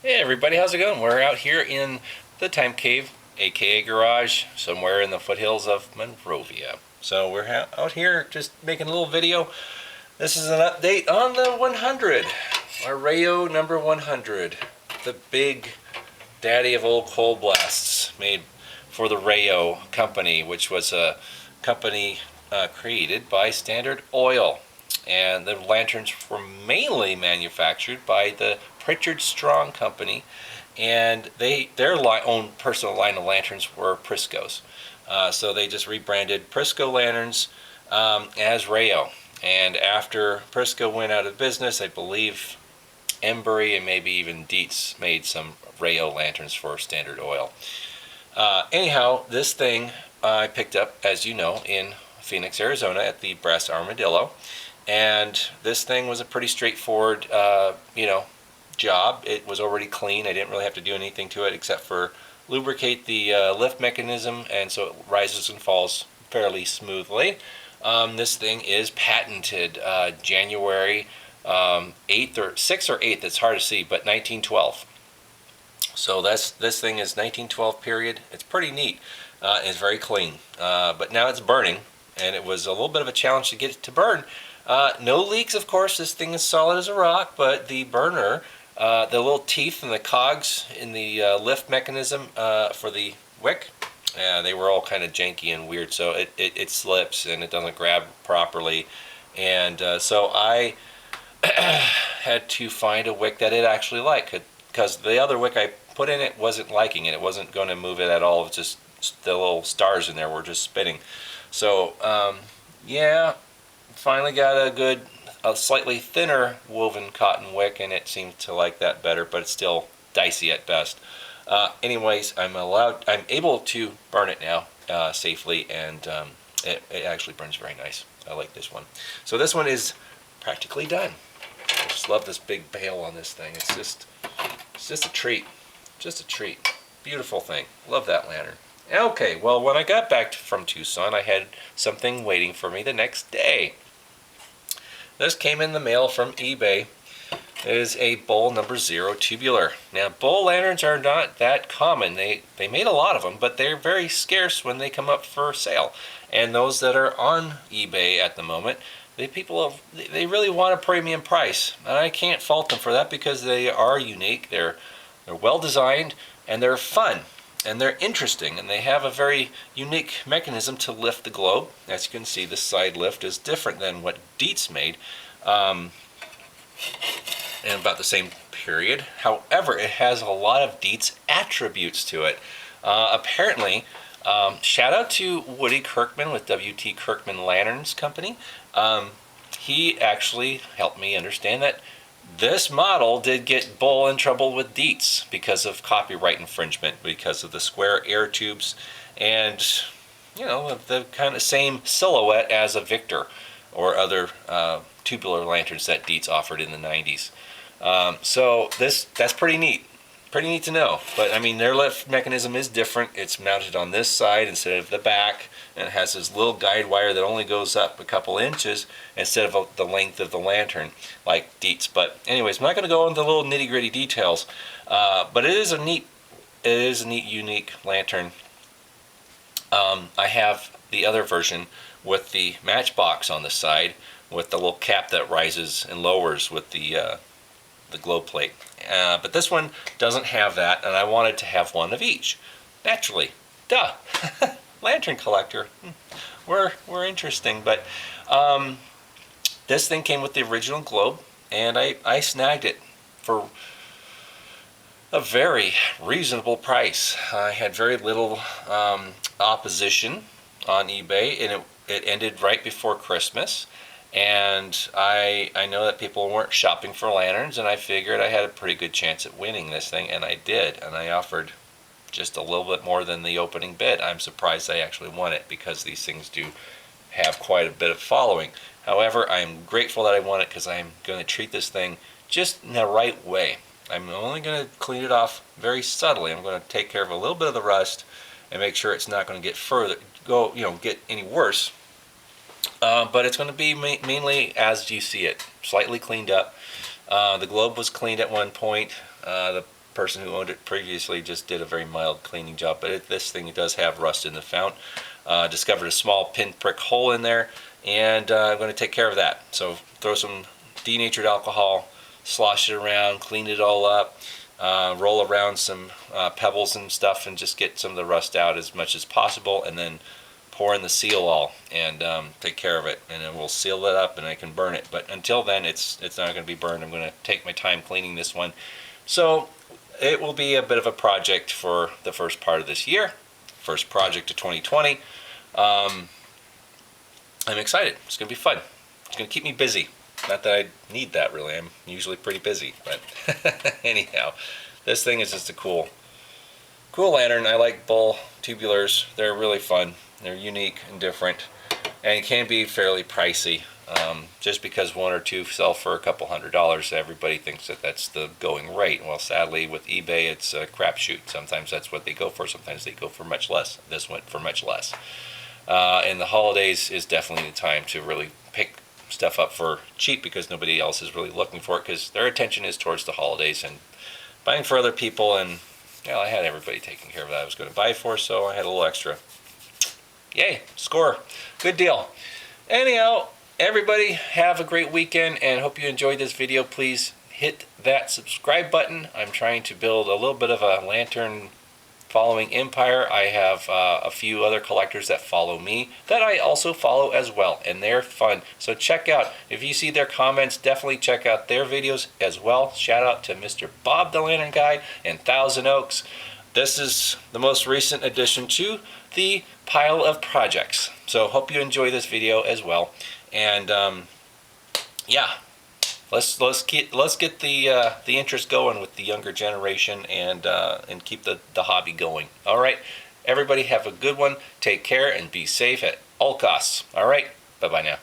Hey everybody, how's it going? We're out here in the Time Cave, aka Garage, somewhere in the foothills of Monrovia. So we're out here just making a little video. This is an update on the 100, our Rayo number 100, the big daddy of old coal blasts made for the Rayo company, which was a company created by Standard Oil. And the lanterns were mainly manufactured by the Pritchard Strong Company, and their own personal line of lanterns were Prisco's. So they just rebranded Prisco lanterns as Rayo. And after Prisco went out of business, I believe Embry and maybe even Dietz made some Rayo lanterns for Standard Oil. Anyhow, this thing I picked up, as you know, in Phoenix, Arizona at the Brass Armadillo. And this thing was a pretty straightforward, job. It was already clean. I didn't really have to do anything to it except for lubricate the lift mechanism, and so it rises and falls fairly smoothly. This thing is patented January 8th or 6th or 8th. It's hard to see, but 1912. So this thing is 1912 period. It's pretty neat. It's very clean, but now it's burning, and it was a little bit of a challenge to get it to burn. No leaks, of course. This thing is solid as a rock, but the burner, the little teeth and the cogs in the lift mechanism for the wick, they were all kind of janky and weird, so it slips and it doesn't grab properly. And so I had to find a wick that it actually liked, because the other wick I put in it wasn't liking it. It wasn't going to move it at all. It was just the little stars in there were just spinning. So, yeah, finally got a slightly thinner woven cotton wick, and it seems to like that better, but it's still dicey at best. Anyways, I'm able to burn it now safely, and it actually burns very nice. I like this one. So this one is practically done. I just love this big bale on this thing. It's just a treat. Just a treat. Beautiful thing. Love that lantern. Okay, well, when I got back from Tucson, I had something waiting for me the next day. This came in the mail from eBay. It is a Buhl No.0 Tubular. Now, Buhl lanterns are not that common. They made a lot of them, but they're very scarce when they come up for sale. And those that are on eBay at the moment, they really want a premium price. And I can't fault them for that, because they are unique. They're well designed, and they're fun. And they're interesting, and they have a very unique mechanism to lift the globe. As you can see, the side lift is different than what Dietz made, in about the same period. However, it has a lot of Dietz attributes to it. Apparently, shout out to Woody Kirkman with W.T. Kirkman Lanterns Company. He actually helped me understand that this model did get Buhl in trouble with Dietz because of copyright infringement, because of the square air tubes and, the kind of same silhouette as a Victor or other tubular lanterns that Dietz offered in the 90s. So that's pretty neat. Pretty neat to know. But, I mean, their lift mechanism is different. It's mounted on this side instead of the back, and it has this little guide wire that only goes up a couple inches instead of the length of the lantern, like Dietz. But anyways, I'm not going to go into the little nitty-gritty details, but it is a neat, unique lantern. I have the other version with the matchbox on the side, with the little cap that rises and lowers with the glow plate. But this one doesn't have that, and I wanted to have one of each. Naturally. Duh. Lantern collector. We're interesting. But this thing came with the original globe, and I snagged it for a very reasonable price. I had very little opposition on eBay, and it ended right before Christmas. And I know that people weren't shopping for lanterns, and I figured I had a pretty good chance at winning this thing, and I did. And I offered just a little bit more than the opening bid. I'm surprised I actually won it, because these things do have quite a bit of following. However, I'm grateful that I won it, because I'm going to treat this thing just in the right way. I'm only going to clean it off very subtly. I'm going to take care of a little bit of the rust and make sure it's not going to get any worse. But it's going to be mainly as you see it, slightly cleaned up. The globe was cleaned at one point. The person who owned it previously just did a very mild cleaning job, but this thing does have rust in the fount. Discovered a small pinprick hole in there, and I'm going to take care of that. So throw some denatured alcohol, slosh it around, clean it all up, roll around some pebbles and stuff, and just get some of the rust out as much as possible, and then pour in the seal all and take care of it, and then we'll seal it up and I can burn it. But until then, it's not going to be burned. I'm going to take my time cleaning this one. So it will be a bit of a project for the first part of this year, first project of 2020. I'm excited. It's going to be fun. It's going to keep me busy. Not that I need that really. I'm usually pretty busy, but anyhow, this thing is just a cool lantern. I like Buhl tubulars. They're really fun. They're unique and different, and can be fairly pricey. Just because one or two sell for a couple $100s, everybody thinks that that's the going rate. Well, sadly, with eBay, it's a crapshoot. Sometimes that's what they go for. Sometimes they go for much less. This went for much less. And the holidays is definitely the time to really pick stuff up for cheap, because nobody else is really looking for it, because their attention is towards the holidays and buying for other people. And I had everybody taking care of that I was going to buy for, so I had a little extra. Yay, score. Good deal. Anyhow, everybody have a great weekend, and hope you enjoyed this video. Please hit that subscribe button. I'm trying to build a little bit of a lantern following empire. I have a few other collectors that follow me that I also follow as well, and they're fun. So check out, if you see their comments, definitely check out their videos as well. Shout out to Mr. Bob the Lantern Guy in Thousand Oaks. This is the most recent addition to the pile of projects. So hope you enjoy this video as well. And yeah, let's get the interest going with the younger generation, and keep the hobby going. All right, everybody have a good one. Take care and be safe at all costs. All right, bye bye now.